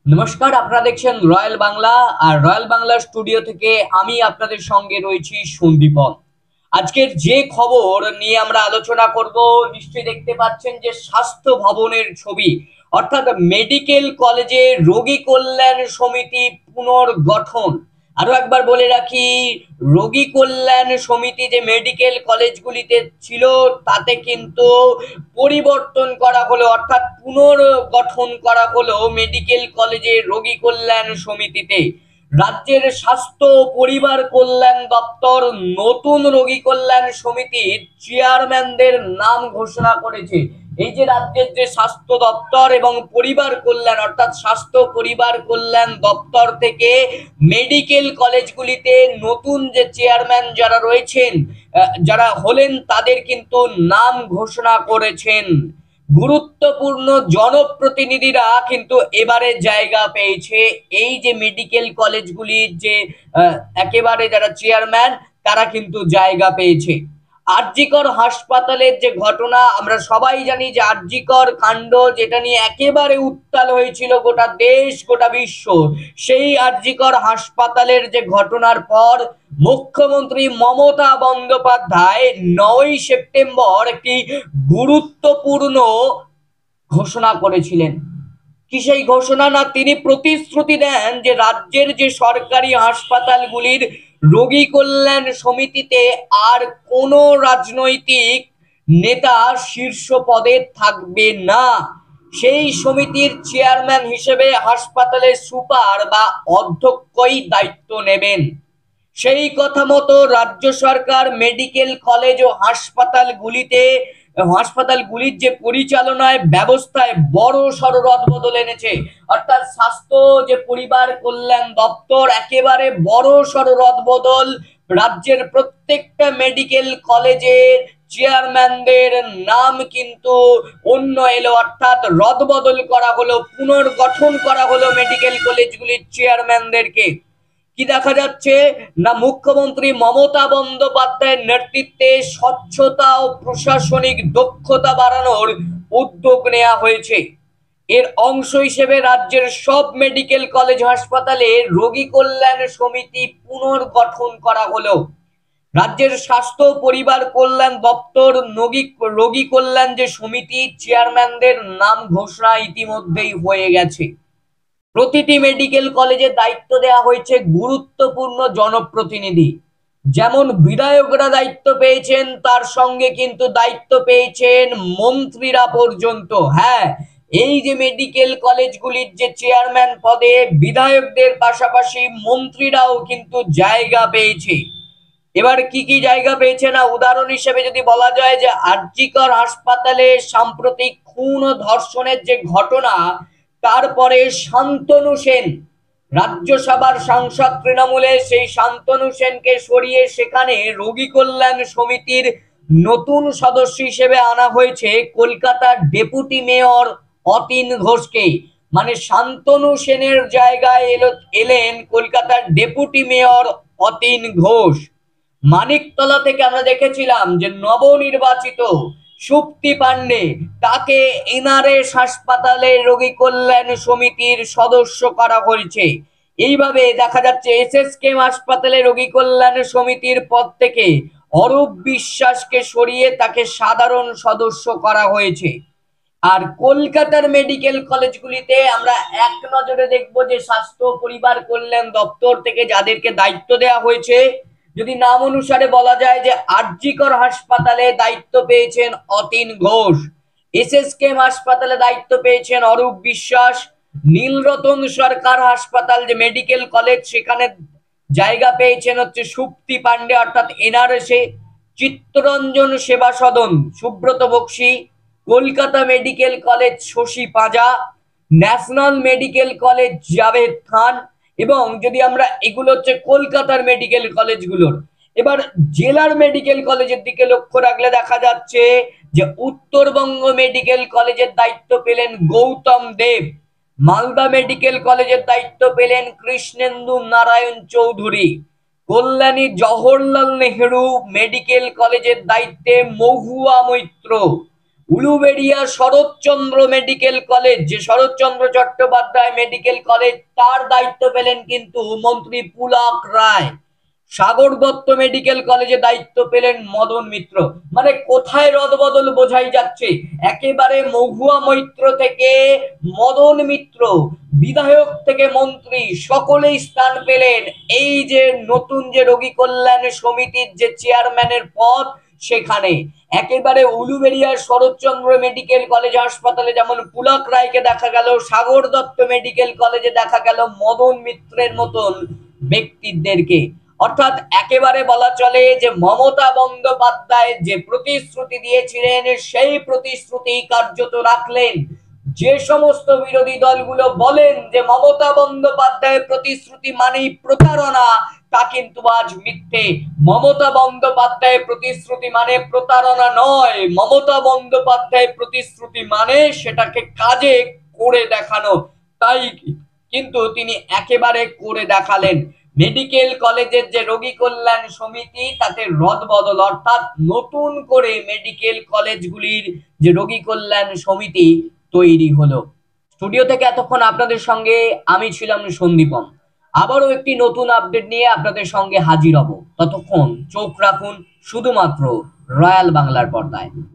নমস্কার, আপনারা দেখছেন রয়্যাল বাংলা। আর রয়্যাল বাংলা স্টুডিও থেকে আমি আপনাদের সঙ্গে রয়েছি সন্দীপন। আজকের যে খবর নিয়ে আমরা আলোচনা করব, নিশ্চয়ই দেখতে পাচ্ছেন যে স্বাস্থ্য ভবনের ছবি, অর্থাৎ মেডিকেল কলেজে রোগী কল্যাণ সমিতি পুনর্গঠন। আরো একবার বলে রাখি, রোগী কল্যাণ সমিতি যে মেডিকেল কলেজগুলিতে ছিল তাতে কিন্তু পরিবর্তন করা হলো, অর্থাৎ পুনর্গঠন করা হলো মেডিকেল কলেজের রোগী কল্যাণ সমিতিতে। রাজ্যের স্বাস্থ্য ও পরিবার কল্যাণ দপ্তর নতুন রোগী কল্যাণ সমিতির চেয়ারম্যানদের নাম ঘোষণা করেছে। এই যে রাজ্যের যে স্বাস্থ্য দপ্তর এবং পরিবার কল্যাণ, অর্থাৎ স্বাস্থ্য পরিবার কল্যাণ দপ্তর থেকে মেডিকেল কলেজগুলিতে নতুন যে চেয়ারম্যান যারা রয়েছেন, যারা হলেন, তাদের কিন্তু নাম ঘোষণা করেছেন। গুরুত্বপূর্ণ জনপ্রতিনিধিরা কিন্তু এবারে জায়গা পেয়েছে। এই যে মেডিকেল কলেজগুলির যে একেবারে যারা চেয়ারম্যান, তারা কিন্তু জায়গা পেয়েছে। আরজিকর হাসপাতালের যে ঘটনা, আমরা সবাই জানি যে আরজিকর কাণ্ড, যেটা নিয়ে একেবারে উত্তাল হয়েছিল গোটা দেশ গোটা বিশ্ব, সেই আরজিকর হাসপাতালের যে ঘটনার পর মুখ্যমন্ত্রী মমতা বন্দ্যোপাধ্যায় 9ই সেপ্টেম্বর একটি গুরুত্বপূর্ণ ঘোষণা করেছিলেন। কি সেই ঘোষণা? না, তিনি প্রতিশ্রুতি দেন যে রাজ্যের যে সরকারি হাসপাতালগুলির রোগী কল্যাণ সমিতিতে আর কোনো রাজনৈতিক নেতা শীর্ষ পদে থাকবে না। সেই সমিতির চেয়ারম্যান হিসেবে হাসপাতালের সুপার বা অধ্যক্ষই দায়িত্ব নেবেন। সেই কথা মতো রাজ্য সরকার মেডিকেল কলেজ ও হাসপাতালগুলির যে পরিচালনায় ব্যবস্থায় বড় সড় রদবদল এনেছে। অর্থাৎ স্বাস্থ্য যে পরিবার কল্যাণ দপ্তর একেবারে বড় সড় রদবদল, রাজ্যের প্রত্যেকটা মেডিকেল কলেজের চেয়ারম্যানদের নাম কিন্তু অন্য এলো, অর্থাৎ রদবদল করা হলো, পুনর্গঠন করা হলো মেডিকেল কলেজগুলির চেয়ারম্যানদেরকে। কি দেখা যাচ্ছে না, মুখ্যমন্ত্রী মমতা বন্দ্যোপাধ্যায়ের নেতৃত্বে স্বচ্ছতা ও প্রশাসনিক দক্ষতা বাড়ানোর উদ্যোগ নেওয়া হয়েছে। এর অংশ হিসেবে রাজ্যের সব মেডিকেল কলেজ হাসপাতালে রোগী কল্যাণ সমিতি পুনর্গঠন করা হলো। রাজ্যের স্বাস্থ্য পরিবার কল্যাণ দপ্তর রোগী কল্যাণ যে সমিতি, চেয়ারম্যানদের নাম ঘোষণা ইতিমধ্যেই হয়ে গেছে। প্রতিটি মেডিকেল কলেজে দায়িত্ব দেওয়া হয়েছে গুরুত্বপূর্ণ জনপ্রতিনিধি। যেমন বিধায়করা দায়িত্ব পেয়েছেন, তার সঙ্গে কিন্তু দায়িত্ব পেয়েছেন মন্ত্রীরা পর্যন্ত। হ্যাঁ, এই যে মেডিকেল কলেজগুলির যে চেয়ারম্যান পদে বিধায়কদের পাশাপাশি মন্ত্রীরাও কিন্তু জায়গা পেয়েছে। এবার কি কি জায়গা পেয়েছে না, উদাহরণ হিসেবে যদি বলা যায় যে আরজিকর হাসপাতালে সাম্প্রতিক খুন ও ধর্ষণের যে ঘটনা, তারপরে শান্তনু সেন, রাজ্যসভার সাংসদ তৃণমূলে, সেই শান্তনু সেনকে সরিয়ে সেখানে রোগী কল্যাণ সমিতির নতুন সদস্য হিসেবে আনা হয়েছে কলকাতার ডেপুটি মেয়র অতীন ঘোষকে। মানে শান্তনু সেনের জায়গায় এলেন কলকাতার ডেপুটি মেয়র অতীন ঘোষ। মানিকতলা থেকে আমরা দেখেছিলাম যে নবনির্বাচিত সুপ্তি পান্ডে, তাকে এনআরএস হাসপাতালে রোগী কল্যাণ সমিতির সদস্য করা হয়েছে। এইভাবে দেখা যাচ্ছে এসএসকেএম হাসপাতালে রোগী কল্যাণ সমিতির পদ থেকে অরূপ বিশ্বাসকে সরিয়ে তাকে সাধারণ সদস্য করা হয়েছে। আর কলকাতার মেডিকেল কলেজগুলিতে আমরা এক নজরে দেখব যে স্বাস্থ্য পরিবার কল্যাণ দপ্তর থেকে যাদেরকে দায়িত্ব দেওয়া হয়েছে, যদি নাম অনুসারে বলা যায় যে আরজিকর হাসপাতালে দায়িত্ব পেয়েছেন অতীন ঘোষ, এসএসকেএম হাসপাতালে দায়িত্ব পেয়েছেন অরূপ বিশ্বাস, নীলরতন সরকার হাসপাতাল যে মেডিকেল কলেজ, সেখানে জায়গা পেয়েছেন হচ্ছে সুপ্তি পান্ডে অর্থাৎ এনআরএসে, চিত্তরঞ্জন সেবা সদন Subrata Bakshi, Kolkata medical college Shashi Panja, national medical college Javed খান। এবং যদি আমরা, এগুলো হচ্ছে কলকাতার মেডিকেল কলেজগুলোর। এবার জেলার মেডিকেল কলেজের দিকে লক্ষ্য রাখলে দেখা যাচ্ছে যে উত্তরবঙ্গ মেডিকেল কলেজের দায়িত্ব পেলেন গৌতম দেব, মালদা মেডিকেল কলেজের দায়িত্ব পেলেন কৃষ্ণেন্দু নারায়ণ চৌধুরী, কল্যাণী জওহরলাল নেহেরু মেডিকেল কলেজের দায়িত্বে মহুয়া মৈত্র, উলুবেড়িয়া শরৎচন্দ্র মেডিকেল কলেজ, যে শরৎচন্দ্র চট্টোপাধ্যায় মেডিকেল কলেজ, তার দায়িত্ব পেলেন কিন্তু মন্ত্রী পুলক রায়। সাগর দত্ত মেডিকেল কলেজে দায়িত্ব পেলেন মদন মিত্র। মানে কোথায় রদবদল বোঝাই যাচ্ছে। একেবারে মহুয়া মৈত্র থেকে মদন মিত্র, বিধায়ক থেকে মন্ত্রী, সকলেই স্থান পেলেন এই যে নতুন যে রোগী কল্যাণ সমিতির যে চেয়ারম্যানের পদ সেখানে। একেবারে উলুবেড়িয়ার শরৎচন্দ্র মেডিকেল কলেজ হাসপাতালে যেমন পুলক রায়কে দেখা গেল, সাগর দত্ত মেডিকেল কলেজে দেখা গেল মদন মিত্রের মতন ব্যক্তিদেরকে। অর্থাৎ একেবারে বলা চলে যে মমতা বন্দ্যোপাধ্যায় যে প্রতিশ্রুতি দিয়েছিলেন সেই প্রতিশ্রুতি কার্যত রাখলেন। যে সমস্ত বিরোধী দলগুলো বলেন যে মমতা বন্দ্যোপাধ্যায়ের প্রতিশ্রুতি মানেই প্রতারণা, তা কিন্তু আজ মিথ্যে। মমতা বন্দ্যোপাধ্যায়ের প্রতিশ্রুতি মানে প্রতারণা নয়, মমতা বন্দ্যোপাধ্যায়ের প্রতিশ্রুতি মানে সেটাকে কাজে করে দেখানো। তাই কিন্তু তিনি একেবারে করে দেখালেন। মেডিকেল কলেজের যে রোগী কল্যাণ সমিতি তাতে রদবদল, অর্থাৎ নতুন করে মেডিকেল কলেজগুলির যে রোগী কল্যাণ সমিতি তৈরি হলো। স্টুডিও থেকে এতক্ষণ আপনাদের সঙ্গে আমি ছিলাম সন্দীপন। আবারও একটি নতুন আপডেট নিয়ে আপনাদের সঙ্গে হাজির হব। ততক্ষণ চোখ রাখুন শুধুমাত্র রয়্যাল বাংলার পর্দায়।